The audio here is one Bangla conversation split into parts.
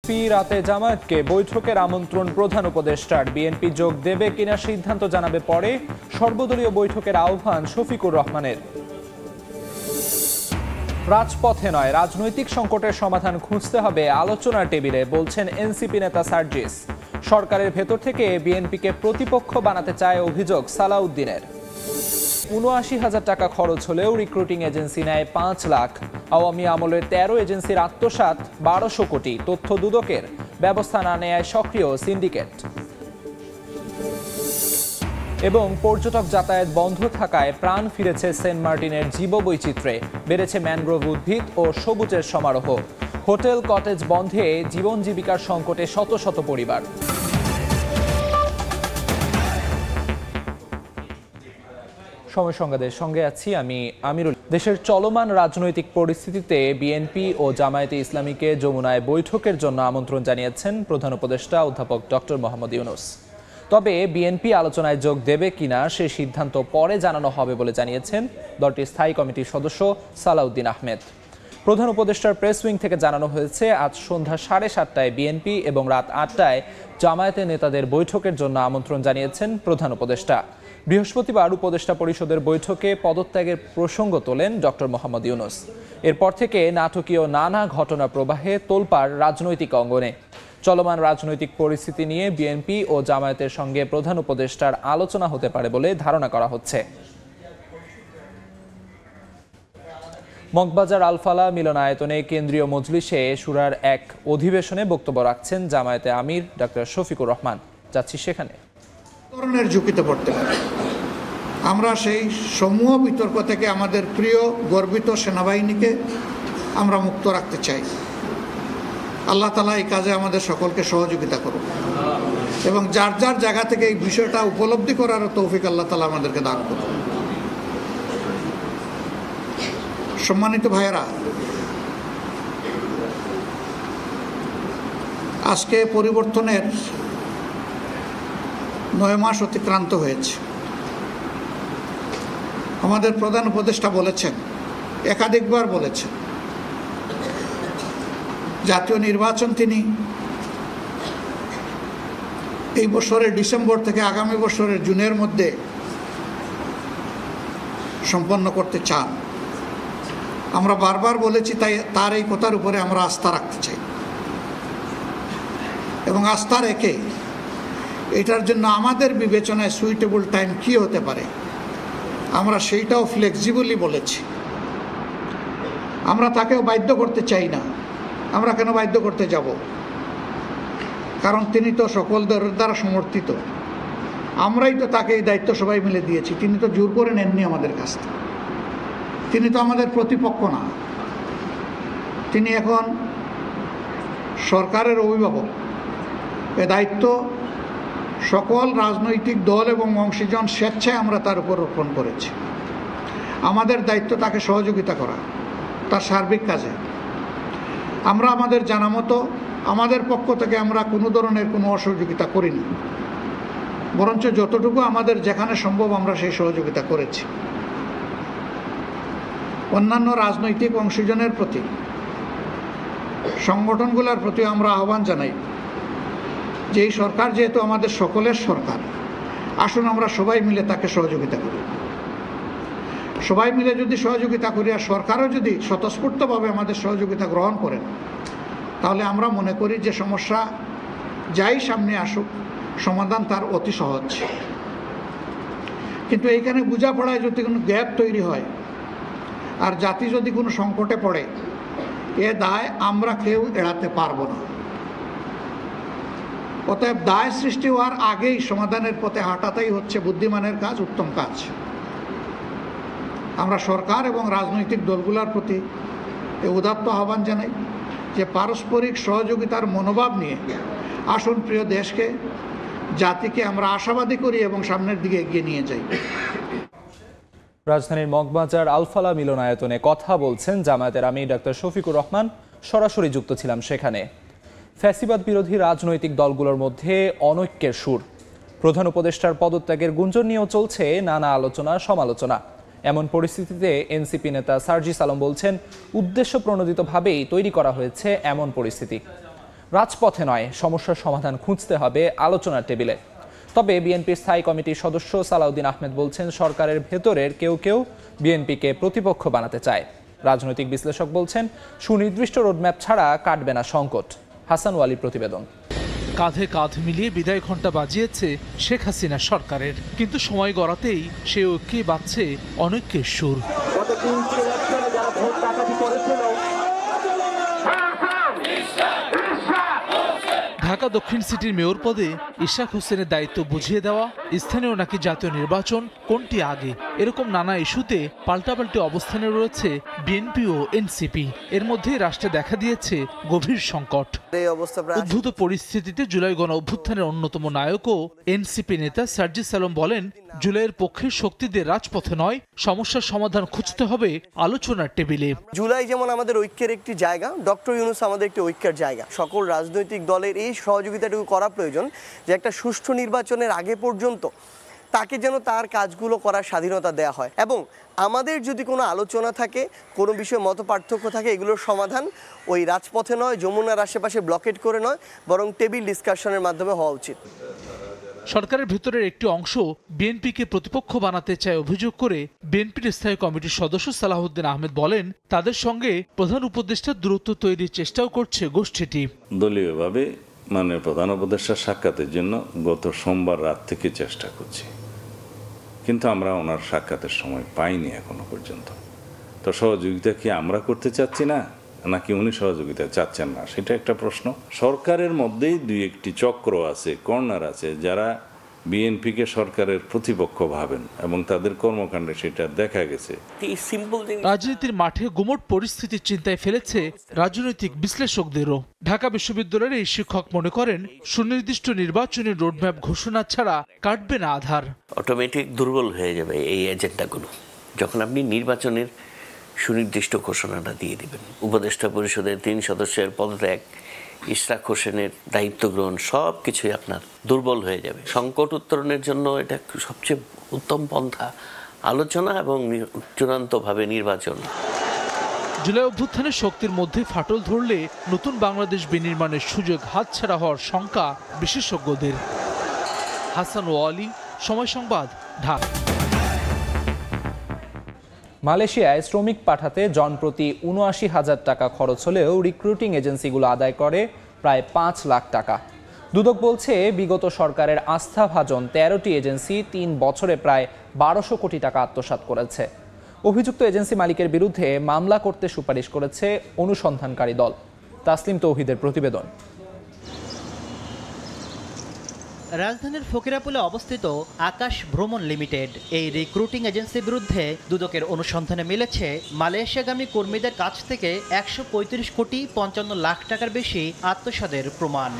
রাতে জামায়াতকে বৈঠকের আমন্ত্রণ প্রধান উপদেষ্টার। বিএনপি যোগ দেবে কিনা সিদ্ধান্ত জানাবে পরে। সর্বদলীয় বৈঠকের আহ্বান শফিকুর রহমানের। রাজপথে নয়, রাজনৈতিক সংকটের সমাধান খুঁজতে হবে আলোচনার টেবিলে, বলছেন এনসিপি নেতা সার্জিস। সরকারের ভেতর থেকে বিএনপিকে প্রতিপক্ষ বানাতে চায় অভিযোগ সালাউদ্দিনের। ৭৯,০০০ টাকা খরচ হলেও রিক্রুটিং এজেন্সি নেয় ৫ লাখ। আওয়ামী আমলের ১৩ এজেন্সির আত্মসাৎ ১২০০ কোটি। তথ্য দুদকের, ব্যবস্থা না নেয় সক্রিয় সিন্ডিকেট। এবং পর্যটক যাতায়াত বন্ধ থাকায় প্রাণ ফিরেছে সেন্ট মার্টিনের জীববৈচিত্র্যে। বেড়েছে ম্যানগ্রোভ উদ্ভিদ ও সবুজের সমারোহ। হোটেল কটেজ বন্ধে জীবন জীবিকার সংকটে শত শত পরিবার। সময় সংবাদের সঙ্গে আছি আমি আমিরুল। দেশের চলমান রাজনৈতিক পরিস্থিতিতে বিএনপি ও জামায়াতে ইসলামীকে যমুনায় বৈঠকের জন্য আমন্ত্রণ জানিয়েছেন প্রধান উপদেষ্টা অধ্যাপক ডক্টর মোহাম্মদ ইউনূস। তবে বিএনপি আলোচনায় যোগ দেবে কিনা সে সিদ্ধান্ত পরে জানানো হবে বলে জানিয়েছেন দলটির স্থায়ী কমিটির সদস্য সালাউদ্দিন আহমেদ। প্রধান উপদেষ্টার প্রেস উইং থেকে জানানো হয়েছে, আজ সন্ধ্যা 7:30টায় বিএনপি এবং রাত 8টায় জামায়াতের নেতাদের বৈঠকের জন্য আমন্ত্রণ জানিয়েছেন প্রধান উপদেষ্টা। বৃহস্পতিবার উপদেষ্টা পরিষদের বৈঠকে পদত্যাগের প্রসঙ্গ তোলেন ডক্টর মোহাম্মদ ইউনূস। এরপর থেকে নাটকীয় নানা ঘটনা প্রবাহে তোলপাড় রাজনৈতিক অঙ্গনে। চলমান রাজনৈতিক পরিস্থিতি নিয়ে বিএনপি ও জামায়াতের সঙ্গে প্রধান উপদেষ্টার আলোচনা হতে পারে বলে ধারণা করা হচ্ছে। মগবাজার আলফালা মিলনায়তনে কেন্দ্রীয় মজলিসে শুরার এক অধিবেশনে বক্তব্য রাখছেন জামায়াতে আমির ডক্টর শফিকুর রহমান। যাচ্ছি সেখানে। ধরনের ঝুঁকিতে পড়তে পারে। আমরা সেই সমূহ বিতর্ক থেকে আমাদের প্রিয় গর্বিত সেনাবাহিনীকে আমরা মুক্ত রাখতে চাই। আল্লাহ তাআলা এই কাজে আমাদের সকলকে সহযোগিতা করুন এবং যার যার জায়গা থেকে এই বিষয়টা উপলব্ধি করার তৌফিক আল্লাহ তাআলা আমাদেরকে দান করুন। সম্মানিত ভাইয়েরা, আজকে পরিবর্তনের 9 মাস অতিক্রান্ত হয়েছে। আমাদের প্রধান উপদেষ্টা বলেছেন, একাধিকবার বলেছেন, জাতীয় নির্বাচন তিনি এই বছরের ডিসেম্বর থেকে আগামী বছরের জুনের মধ্যে সম্পন্ন করতে চান। আমরা বারবার বলেছি, তাই তার এই কথার উপরে আমরা আস্থা রাখতে চাই এবং আস্থা রেখে এটার জন্য আমাদের বিবেচনায় সুইটেবল টাইম কি হতে পারে আমরা সেইটাও ফ্লেক্সিবলি বলেছি। আমরা তাকেও বাধ্য করতে চাই না। আমরা কেন বাধ্য করতে যাব? কারণ তিনি তো সকলদের দ্বারা সমর্থিত। আমরাই তো তাকে এই দায়িত্ব সবাই মিলে দিয়েছি। তিনি তো জোর করে নেননি আমাদের কাছ থেকে। তিনি তো আমাদের প্রতিপক্ষ না। তিনি এখন সরকারের অভিভাবক। এ দায়িত্ব সকল রাজনৈতিক দল এবং অংশীজন স্বেচ্ছায় আমরা তার উপর অর্পণ করেছি। আমাদের দায়িত্ব তাকে সহযোগিতা করা তার সার্বিক কাজে। আমরা আমাদের জানা মতো আমাদের পক্ষ থেকে আমরা কোনো ধরনের কোনো অসহযোগিতা করিনি, বরঞ্চ যতটুকু আমাদের যেখানে সম্ভব আমরা সেই সহযোগিতা করেছি। অন্যান্য রাজনৈতিক অংশীজনের প্রতি, সংগঠনগুলোর প্রতি আমরা আহ্বান জানাই যে এই সরকার যেহেতু আমাদের সকলের সরকার, আসুন আমরা সবাই মিলে তাকে সহযোগিতা করি। সবাই মিলে যদি সহযোগিতা করি আর সরকারও যদি স্বতঃস্ফূর্তভাবে আমাদের সহযোগিতা গ্রহণ করেন, তাহলে আমরা মনে করি যে সমস্যা যাই সামনে আসুক সমাধান তার অতি সহজ। কিন্তু এইখানে বোঝাপড়ায় যদি কোনো গ্যাপ তৈরি হয় আর জাতি যদি কোনো সংকটে পড়ে, এ দায় আমরা কেউ এড়াতে পারবো না। অতএব দায় সৃষ্টি হওয়ার আগেই সমাধানের পথে হাঁটাটাই হচ্ছে বুদ্ধিমানের কাজ, উত্তম কাজ। আমরা সরকার এবং রাজনৈতিক দলগুলোর প্রতি এই উদাত্ত আহ্বান জানাই যে পারস্পরিক সহযোগিতার মনোভাব নিয়ে আসুন প্রিয় দেশকে, জাতিকে আমরা আশাবাদী করি এবং সামনের দিকে এগিয়ে নিয়ে যাই। রাজধানীর মগবাজার আলফালা মিলনায়তনে কথা বলছেন জামায়াতের আমির ডক্টর শফিকুর রহমান। সরাসরি যুক্ত ছিলাম সেখানে। ফ্যাসিবাদ বিরোধী রাজনৈতিক দলগুলোর মধ্যে অনৈক্যের সুর। প্রধান উপদেষ্টার পদত্যাগের গুঞ্জন নিয়েও চলছে নানা আলোচনা সমালোচনা। এমন পরিস্থিতিতে এনসিপি নেতা সার্জিস আলম বলছেন, উদ্দেশ্য প্রণোদিতভাবেই তৈরি করা হয়েছে এমন পরিস্থিতি। রাজপথে নয়, সমস্যার সমাধান খুঁজতে হবে আলোচনার টেবিলে। তবে বিএনপির স্থায়ী কমিটির সদস্য সালাউদ্দিন আহমেদ বলছেন, সরকারের ভেতরের কেউ কেউ বিএনপিকে প্রতিপক্ষ বানাতে চায়। রাজনৈতিক বিশ্লেষক বলছেন, সুনির্দিষ্ট রোডম্যাপ ছাড়া কাটবে না সংকট। হাসান ওয়ালির প্রতিবেদন। কাঁধে কাঁধ মিলিয়ে বিদায় ঘণ্টা বাজিয়েছে শেখ হাসিনা সরকারের, কিন্তু সময় গড়াতেই সে ঐক্যে বাজছে অনৈক্যের সুর। ঢাকা দক্ষিণ সিটির মেয়র পদে ইশরাক হোসেনের দায়িত্ব বুঝিয়ে দেওয়া, স্থানীয় নাকি জাতীয় নির্বাচন, কোনটি আগে, এরকম নানা ইস্যুতে পাল্টাপাল্টি অবস্থানে রয়েছে বিএনপি ও এনসিপি। এর মধ্যে রাষ্ট্রে দেখা দিয়েছে গভীর সংকট। উদ্ভূত পরিস্থিতিতে জুলাই গণ অভ্যুত্থানের অন্যতম নায়কও এনসিপি নেতা সার্জিস আলম বলেন, জুলাইয়ের পক্ষের শক্তিদের রাজপথে নয়, সমস্যার সমাধান খুঁজতে হবে আলোচনার টেবিলে। জুলাই যেমন আমাদের ঐক্যের একটি জায়গা, ডক্টর ইউনূস আমাদের একটি ঐক্যের জায়গা। সকল রাজনৈতিক দলের এই সহযোগিতাটুকু করা প্রয়োজন যে একটা সুষ্ঠু নির্বাচনের আগে পর্যন্ত তাকে যেন তার কাজগুলো করার স্বাধীনতা দেয়া হয়, এবং আমাদের যদি কোনো আলোচনা থাকে, কোনো বিষয়ে মত পার্থক্য থাকে, এগুলোর সমাধান ওই রাজপথে নয়, যমুনার আশেপাশে ব্লকেট করে নয়, বরং টেবিল ডিসকাশনের মাধ্যমে হওয়া উচিত। সরকারের ভেতরের একটি অংশ বিএনপিকে প্রতিপক্ষ বানাতে চায় অভিযোগ করে বিএনপির স্থায়ী কমিটির সদস্য সালাউদ্দিন আহমেদ বলেন, তাদের সঙ্গে প্রধান উপদেষ্টার দূরত্ব তৈরির চেষ্টাও করছে গোষ্ঠীটি। দলীয়ভাবে মাননীয় প্রধান উপদেষ্টার সাক্ষাতের জন্য গত সোমবার রাত থেকে চেষ্টা করছি, কিন্তু আমরা ওনার সাক্ষাতের সময় পাইনি এখনো পর্যন্ত। তো সহযোগিতা কি আমরা করতে চাচ্ছি না, নাকি উনি সহযোগিতা চাচ্ছেন না, সেটা একটা প্রশ্ন। সরকারের মধ্যেই দুই একটি চক্র আছে, কর্নার আছে, যারা বিএনপিকে সরকারের প্রতিপক্ষ ভাবেন এবং তাদের কর্মকাণ্ডে সেটা দেখা গেছে। রাজনীতির মাঠে গুমট পরিস্থিতির চিন্তায় ফেলেছে রাজনৈতিক বিশ্লেষকদেরও। ঢাকা বিশ্ববিদ্যালয়ের এই শিক্ষক মনে করেন, সুনির্দিষ্ট নির্বাচনী রোডম্যাপ ঘোষণা ছাড়া কাটবে না আধার। অটোমেটিক দুর্বল হয়ে যাবে এই এজেন্ডাগুলো যখন আপনি নির্বাচনের সুনির্দিষ্ট ঘোষণাটা দিয়ে দিবেন। উপদেষ্টা পরিষদের 3 সদস্যের পদত্যাগ, ইশরাক হোসেনের দায়িত্ব গ্রহণ, সব কিছুই আপনার দুর্বল হয়ে যাবে। সংকট উত্তরণের জন্য এটা সবচেয়ে উত্তম পন্থা আলোচনা এবং চূড়ান্তভাবে নির্বাচন। জুলাই অভ্যুত্থানের শক্তির মধ্যে ফাটল ধরলে নতুন বাংলাদেশ বিনির্মাণের সুযোগ হাতছাড়া হওয়ার শঙ্কা বিশেষজ্ঞদের। হাসান ওয়ালি, সময় সংবাদ, ঢাকা। মালয়েশিয়ায় শ্রমিক পাঠাতে জনপ্রতি ৭৯,০০০ টাকা খরচ হলেও রিক্রুটিং এজেন্সিগুলো আদায় করে প্রায় ৫ লাখ টাকা। দুদক বলছে, বিগত সরকারের আস্থাভাজন 13টি এজেন্সি 3 বছরে প্রায় ১২০০ কোটি টাকা আত্মসাৎ করেছে। অভিযুক্ত এজেন্সি মালিকের বিরুদ্ধে মামলা করতে সুপারিশ করেছে অনুসন্ধানকারী দল। তাসলিম তৌহিদের প্রতিবেদন। রাজধানীর ফকিরাপুলে অবস্থিত আকাশ ভ্রমণ লিমিটেড এই রিক্রুটিং এজেন্সির বিরুদ্ধে দুদকের অনুসন্ধানে মিলেছে মালয়েশিয়াগামী কর্মীদের কাছ থেকে ১৩৫ কোটি ৫৫ লাখ টাকার বেশি আত্মসাতের প্রমাণ।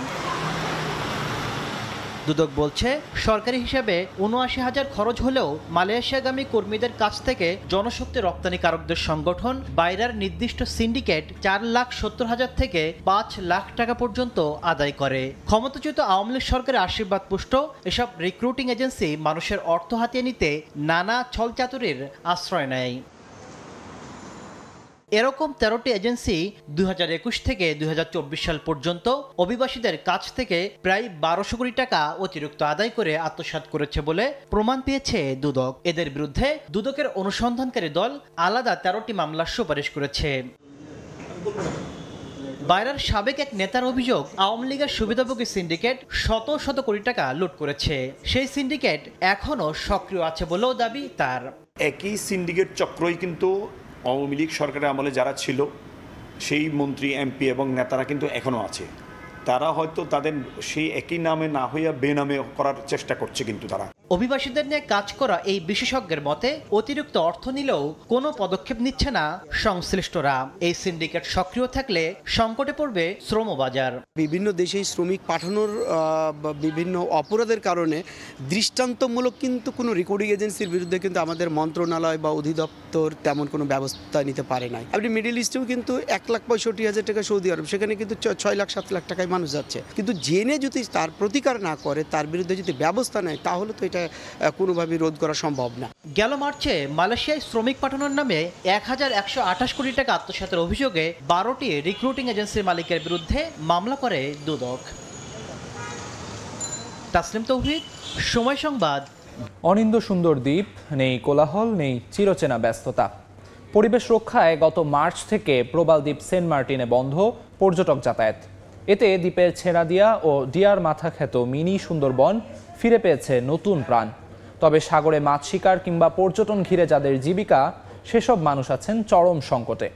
দুদক বলছে, সরকারি হিসাবে ৭৯,০০০ খরচ হলেও মালয়েশিয়াগামী কর্মীদের কাছ থেকে জনশক্তি রপ্তানিকারকদের সংগঠন বাইরার নির্দিষ্ট সিন্ডিকেট ৪,৭০,০০০ থেকে ৫ লাখ টাকা পর্যন্ত আদায় করে। ক্ষমতাচ্যুত আওয়ামী লীগ সরকারের আশীর্বাদ পুষ্ট এসব রিক্রুটিং এজেন্সি মানুষের অর্থ হাতিয়ে নিতে নানা ছলচাতুরির আশ্রয় নেয়। এরকম 13টি এজেন্সি 2021 থেকে 2024 সাল পর্যন্ত অভিবাসীদের কাছ থেকে প্রায় ১২০০ কোটি টাকা অতিরিক্ত আদায় করে আত্মসাৎ করেছে বলে প্রমাণ পেয়েছে দুদক। এদের বিরুদ্ধে দুদকের অনুসন্ধানকারী দল আলাদা 13টি মামলার সুপারিশ করেছে। বাইরার সাবেক এক নেতার অভিযোগ, আওয়ামী লীগের সুবিধাভোগী সিন্ডিকেট শত শত কোটি টাকা লুট করেছে। সেই সিন্ডিকেট এখনও সক্রিয় আছে বলেও দাবি তার। একই সিন্ডিকেট চক্রই কিন্তু আওয়ামী লীগ সরকারের আমলে যারা ছিল সেই মন্ত্রী, এমপি এবং নেতারা কিন্তু এখনও আছে। তারা হয়তো তাদের সেই একই নামে না হইয়া বেনামে করার চেষ্টা করছে। কিন্তু তারা অভিবাসীদের নিয়ে কাজ করা এই বিশেষজ্ঞের মতে, অতিরিক্ত অর্থ নিলেও কোনো পদক্ষেপ নিচ্ছে না সংশ্লিষ্টরা। এই সিন্ডিকেট সক্রিয় থাকলে সংকটে পড়বে শ্রম বাজার। বিভিন্ন দেশেই শ্রমিক পাঠানোর বিভিন্ন অপরাধের কারণে দৃষ্টান্তমূলক কিন্তু কোনো রিক্রুটিং এজেন্সির বিরুদ্ধে কিন্তু আমাদের মন্ত্রণালয় বা অধিদপ্তর তেমন কোনো ব্যবস্থা নিতে পারে নাই। আপনি মিডল ইস্টেও কিন্তু ১,৬৫,০০০ টাকা সৌদি আরব, সেখানে কিন্তু ৬ লাখ ৭ লাখ টাকায় মানুষ যাচ্ছে। কিন্তু জেনে যদি তার প্রতিকার না করে, তার বিরুদ্ধে যদি ব্যবস্থা নেয়, তাহলে তো এটা এটা কোনোভাবেই রোধ করা সম্ভব না। গেল মার্চে মালয়েশিয়ায় শ্রমিক পাঠানোর নামে 1128 কোটি টাকা আত্মসাতের অভিযোগে 12টি রিক্রুটিং এজেন্সির মালিকের বিরুদ্ধে মামলা করে দুদক। তাসলিম তৌহিদ, সময় সংবাদ। অনিন্দ সুন্দর দ্বীপ, নেই কোলাহল, নেই চিরচেনা ব্যস্ততা। পরিবেশ রক্ষায় গত মার্চ থেকে প্রবাল দ্বীপ সেন্ট মার্টিনে বন্ধ পর্যটক যাতায়াত। এতে দ্বীপের ছেড়াদিয়া ও ডিয়ার মাথা খ্যাত মিনি সুন্দরবন ফিরে পেয়েছে নতুন প্রাণ। তবে সাগরে মাছ শিকার কিংবা পর্যটন ঘিরে যাদের জীবিকা, সেসব মানুষ আছেন চরম সংকটে।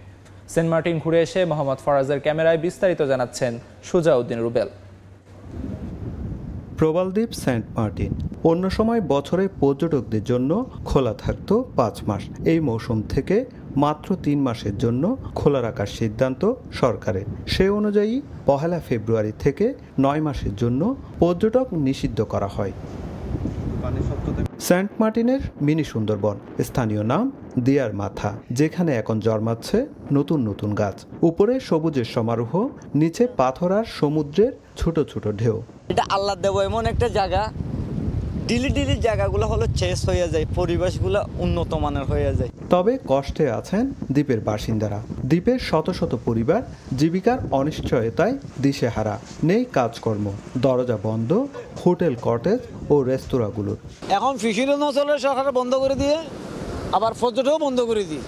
সেন্ট মার্টিন ঘুরে এসে মোহাম্মদ ফরাজের ক্যামেরায় বিস্তারিত জানাচ্ছেন সুজাউদ্দিন রুবেল। প্রবালদ্বীপ সেন্ট মার্টিন অন্য সময় বছরে পর্যটকদের জন্য খোলা থাকত 5 মাস। এই মৌসুম থেকে মাত্র 3 মাসের জন্য খোলা রাখার সিদ্ধান্ত সরকারের। সে অনুযায়ী 1 ফেব্রুয়ারি থেকে 9 মাসের জন্য পর্যটক নিষিদ্ধ করা হয়। সেন্ট মার্টিনের মিনি সুন্দরবন, স্থানীয় নাম দিয়ার মাথা, যেখানে এখন জন্মাচ্ছে নতুন নতুন গাছ। উপরে সবুজের সমারোহ, নিচে পাথর আর সমুদ্রের ছোট ছোট ঢেউ। এটা আল্লাহ দেব এমন একটা জায়গা, ডিলি জায়গাগুলো হলো চেস হয়ে যায়, পরিবেশগুলো উন্নত মানের হয়ে যায়। তবে কষ্টে আছেন দ্বীপের বাসিন্দারা। দ্বীপের শত শত পরিবার জীবিকার অনিশ্চয়তায় দিশেহারা। নেই কাজকর্ম, দরজা বন্ধ হোটেল, কটেজ ও রেস্তোরাঁগুলোর। এখন ফিশিংও চলে, সরকার বন্ধ করে দিয়ে, আবার পর্যটকও বন্ধ করে দিয়ে।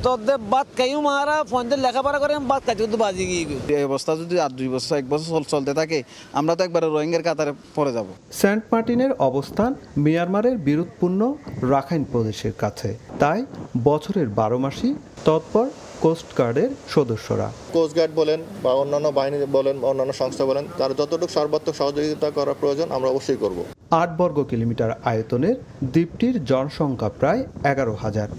তোদের বাদ খাইও মারা ফোনদের লেখাপড়া করে বাদ খাইতে কিন্তু বাজি গিয়ে এই অবস্থা যদি আর 2 বছর 1 বছর চলতে থাকে, আমরা তো একবারে রোহিঙ্গার কাতারে পড়ে যাব। সেন্ট মার্টিনের অবস্থান মিয়ানমারের বিরোধপূর্ণ রাখাইন প্রদেশের কাছে, তাই বছরের 12 মাসই তৎপর কোস্টগার্ডের সদস্যরা। কোস্টগার্ড বলেন বা অন্যান্য বাহিনী বলেন, অন্যান্য সংস্থা বলেন, তার যতটুকু সর্বাত্মক সহযোগিতা করা প্রয়োজন আমরা অবশ্যই করব। 8 বর্গ কিলোমিটার আয়তনের দ্বীপটির জনসংখ্যা প্রায় 11,000।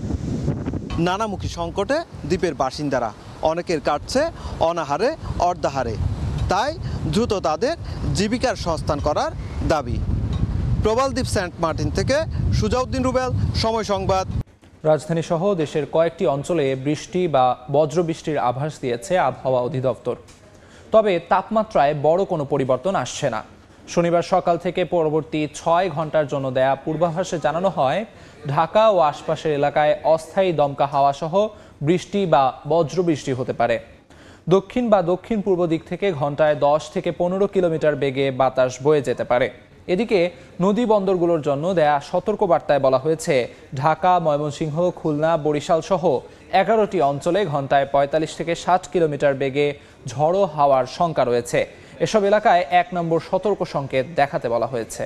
নানামুখী সংকটে দ্বীপের বাসিন্দারা, অনেকের কাটছে অনাহারে অর্ধাহারে, তাই দ্রুত তাদের জীবিকার সংস্থান করার দাবি। প্রবালদ্বীপ সেন্ট মার্টিন থেকে সুজাউদ্দিন রুবেল, সময় সংবাদ। রাজধানী সহ দেশের কয়েকটি অঞ্চলে বৃষ্টি বা বজ্রবৃষ্টির আভাস দিয়েছে আবহাওয়া অধিদপ্তর। তবে তাপমাত্রায় বড় কোনো পরিবর্তন আসছে না। শনিবার সকাল থেকে পরবর্তী 6 ঘন্টার জন্য দেয়া পূর্বাভাসে জানানো হয়, ঢাকা ও আশপাশের এলাকায় অস্থায়ী দমকা হাওয়া সহ বৃষ্টি বা বজ্রবৃষ্টি হতে পারে। দক্ষিণ বা দক্ষিণ পূর্ব দিক থেকে ঘন্টায় 10 থেকে 15 কিলোমিটার বেগে বাতাস বয়ে যেতে পারে। এদিকে নদী বন্দরগুলোর জন্য দেয়া সতর্কবার্তায় বলা হয়েছে, ঢাকা, ময়মনসিংহ, খুলনা, বরিশাল সহ 11টি অঞ্চলে ঘন্টায় 45 থেকে 60 কিলোমিটার বেগে ঝড়ো হাওয়ার শঙ্কা রয়েছে। এসব এলাকায় 1 নম্বর সতর্ক সংকেত দেখাতে বলা হয়েছে।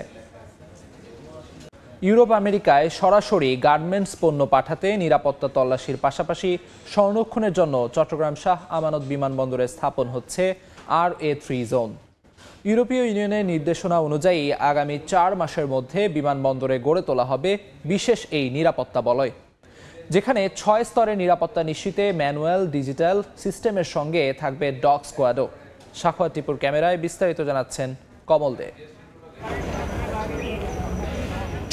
ইউরোপ আমেরিকায় সরাসরি গার্মেন্টস পণ্য পাঠাতে নিরাপত্তা তল্লাশির পাশাপাশি সংরক্ষণের জন্য চট্টগ্রাম শাহ আমানত বিমানবন্দরে স্থাপন হচ্ছে RA3 জোন। ইউরোপীয় ইউনিয়নের নির্দেশনা অনুযায়ী আগামী 4 মাসের মধ্যে বিমানবন্দরে গড়ে তোলা হবে বিশেষ এই নিরাপত্তা বলয়, যেখানে 6 স্তরের নিরাপত্তা নিশ্চিতে ম্যানুয়াল ডিজিটাল সিস্টেমের সঙ্গে থাকবে ডগ স্কোয়াডও। সাখোয়াত টিপুর ক্যামেরায় বিস্তারিত জানাচ্ছেন কমল দে।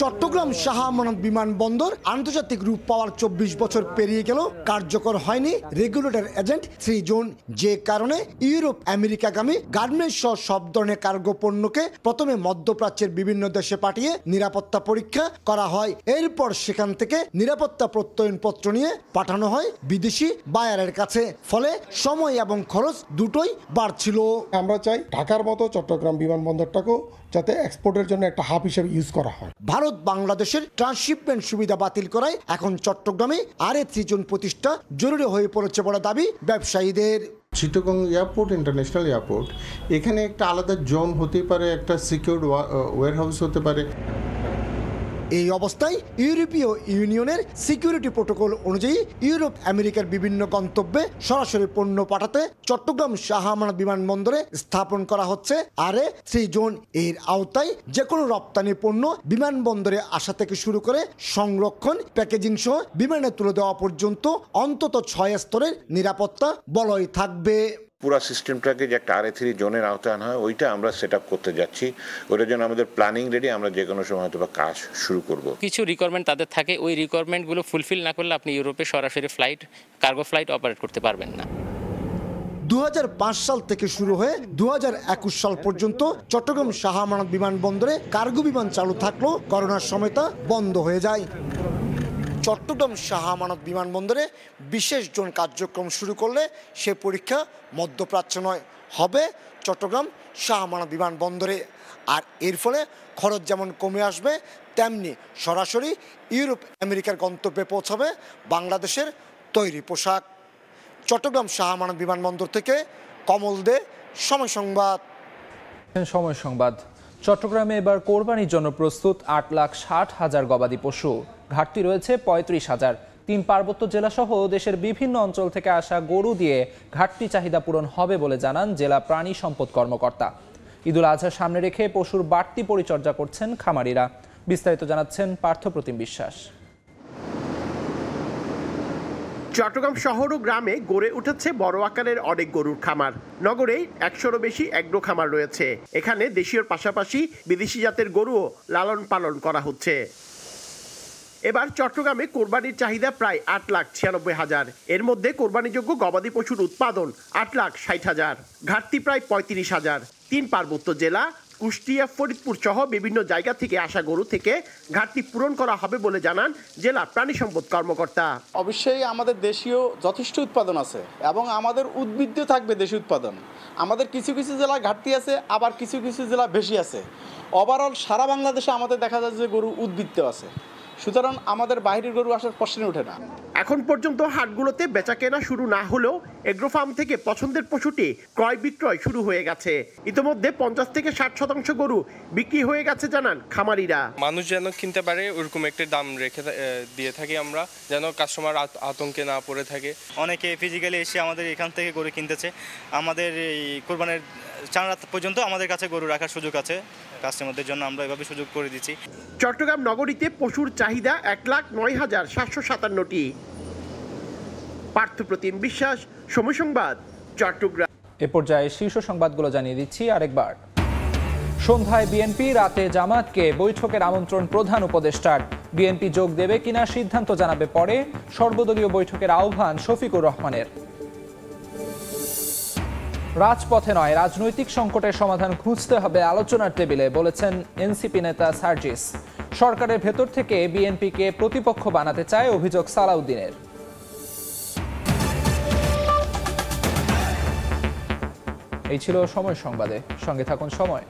চট্টগ্রাম শাহ আমানত বিমানবন্দর আন্তর্জাতিক রূপ পাওয়ার 24 বছর পেরিয়ে গেল, কার্যকর হয়নি রেগুলেটর এজেন্ট 3 জোন, যে কারণে ইউরোপ আমেরিকাগামী গার্মেন্টস সহ সব ধরনের কার্গো পণ্যকে প্রথমে মধ্যপ্রাচ্যের বিভিন্ন দেশে পাঠিয়ে নিরাপত্তা পরীক্ষা করা হয়। এরপর সেখান থেকে নিরাপত্তা প্রত্যয়নপত্র নিয়ে পাঠানো হয় বিদেশি বায়ারের কাছে, ফলে সময় এবং খরচ দুটোই বাড়ছিল। আমরা চাই ঢাকার মতো চট্টগ্রাম বিমানবন্দরটাকেও যাতে এক্সপোর্টের জন্য একটা হাব হিসেবে ইউজ করা হয়। ভারত বাংলাদেশের ট্রান্সশিপমেন্ট সুবিধা বাতিল করায় এখন চট্টগ্রামে RA3 জোন প্রতিষ্ঠা জরুরি হয়ে পড়েছে বলে দাবি ব্যবসায়ীদের। চিটাগং এয়ারপোর্ট, ইন্টারন্যাশনাল এয়ারপোর্ট, এখানে একটা আলাদা জোন হতে পারে, একটা সিকিউরড ওয়্যারহাউস হতে পারে। এই অবস্থায় ইউরোপীয় ইউনিয়নের সিকিউরিটি প্রোটোকল অনুযায়ী ইউরোপ আমেরিকার বিভিন্ন গন্তব্যে সরাসরি পণ্য পাঠাতে চট্টগ্রাম শাহ আমানত বিমানবন্দরে স্থাপন করা হচ্ছে RA3 জোন। এর আওতায় যে কোনো রপ্তানি পণ্য বিমানবন্দরে আসা থেকে শুরু করে সংরক্ষণ, প্যাকেজিং সহ বিমানে তুলে দেওয়া পর্যন্ত অন্তত 6 স্তরের নিরাপত্তা বলয় থাকবে। পুরো সিস্টেমটাকে যে একটা RA3 জোনের আওতায় আনা হয়, ওইটা আমরা সেট আপ করতে যাচ্ছি। ওটার জন্য আমাদের প্ল্যানিং রেডি, আমরা যে কোনো সময় হয়তো কাজ শুরু করব। কিছু রিকোয়ারমেন্ট তাদের থাকে, ওই রিকোয়ারমেন্টগুলো ফুলফিল না করলে আপনি ইউরোপে সরাসরি কার্গো ফ্লাইট অপারেট করতে পারবেন না। 2005 সাল থেকে শুরু হয়ে 2021 সাল পর্যন্ত চট্টগ্রাম শাহ আমানত বিমানবন্দরে কার্গো বিমান চালু থাকলেও করোনার সময় তা বন্ধ হয়ে যায়। চট্টগ্রাম শাহ আমানত বিমানবন্দরে বিশেষ জোন কার্যক্রম শুরু করলে সে পরীক্ষা মধ্যপ্রাচ্য নয়, হবে চট্টগ্রাম শাহ আমানত বিমানবন্দরে। আর এর ফলে খরচ যেমন কমে আসবে, তেমনি সরাসরি ইউরোপ আমেরিকার গন্তব্যে পৌঁছাবে বাংলাদেশের তৈরি পোশাক। চট্টগ্রাম শাহ আমানত বিমানবন্দর থেকে কমল দে, সময় সংবাদ। সময় সংবাদ। চট্টগ্রামে এবার কোরবানির জন্য প্রস্তুত 8,60,000 গবাদি পশু। ঘাটতি রয়েছে 35,000। 3 পার্বত্য জেলাসহ দেশের বিভিন্ন অঞ্চল থেকে আসা গরু দিয়ে ঘাটতি চাহিদা পূরণ হবে বলে জানান জেলা প্রাণী সম্পদ কর্মকর্তা। ঈদুল আজহা সামনে রেখে পশুর বাড়তি পরিচর্যা করছেন খামারিরা। বিস্তারিত জানাচ্ছেন পার্থপ্রতিম বিশ্বাস। চট্টগ্রাম শহর ও গ্রামে গড়ে উঠেছে বড় আকারের অনেক গরুর খামার। নগরে 100-রও বেশি এগ্রো খামার রয়েছে। এখানে দেশীয় পাশাপাশি বিদেশি জাতের গরুও লালন পালন করা হচ্ছে। এবার চট্টগ্রামে কোরবানির চাহিদা প্রায় 8,96,000। এর মধ্যে কোরবানিযোগ্য গবাদি পশুর উৎপাদন 8,60,000, ঘাটতি প্রায় 35,000। 3 পার্বত্য জেলা কুষ্টিয়া, ফরিদপুর সহ বিভিন্ন জায়গা থেকে আসা গরু থেকে ঘাটতি পূরণ করা হবে বলে জানান জেলা প্রাণী সম্পদ কর্মকর্তা। অবশ্যই আমাদের দেশীয় যথেষ্ট উৎপাদন আছে এবং আমাদের উদ্বৃত্ত থাকবে দেশীয় উৎপাদন। আমাদের কিছু কিছু জেলা ঘাটতি আছে, আবার কিছু কিছু জেলা বেশি আছে। ওভারঅল সারা বাংলাদেশে আমাদের দেখা যায় যে গরু উদ্বৃত্ত আছে, সুতরাং আমাদের বাইরের গরু আসার প্রশ্নই ওঠে না। এখন পর্যন্ত হাটগুলোতে বেচা কেনা শুরু না হলেও এগ্রো ফার্ম থেকে পছন্দের পশুটি ক্রয় বিক্রয় শুরু হয়ে গেছে। ইতিমধ্যে 50 থেকে 60% গরু বিক্রি হয়ে গেছে জানান খামারিরা। মানুষ যেন কিনতে পারে ওরকম একটা দাম রেখে দিয়ে থাকি আমরা, যেন কাস্টমার আতঙ্কে না পড়ে থাকে। অনেকে ফিজিক্যালি এসে আমাদের এখান থেকে গরু কিনতেছে। আমাদের এই কোরবানের চার রাত পর্যন্ত আমাদের কাছে গরু রাখার সুযোগ আছে, কাস্টমারদের জন্য আমরা এভাবে সুযোগ করে দিচ্ছি। চট্টগ্রাম নগরীতে পশুর চাহিদা 1,09,757টি। পার্থপ্রতিম বিশ্বাস, সময় সংবাদ, চট্টগ্রাম। এ পর্যায়ে শীর্ষ সংবাদগুলো জানিয়ে দিচ্ছি আরেকবার। সন্ধ্যায় বিএনপি, রাতে জামায়াতকে বৈঠকের আমন্ত্রণ প্রধান উপদেষ্টার। বিএনপি যোগ দেবে কিনা সিদ্ধান্ত জানাবে পরে। সর্বদলীয় বৈঠকের আহ্বান শফিকুর রহমানের। রাজপথে নয়, রাজনৈতিক সংকটের সমাধান খুঁজতে হবে আলোচনার টেবিলে, বলেছেন এনসিপি নেতা সার্জিস। সরকারের ভেতর থেকে বিএনপিকে প্রতিপক্ষ বানাতে চায় অভিযোগ সালাউদ্দিনের। এই ছিল সময় সংবাদে, সঙ্গে থাকুন সময়।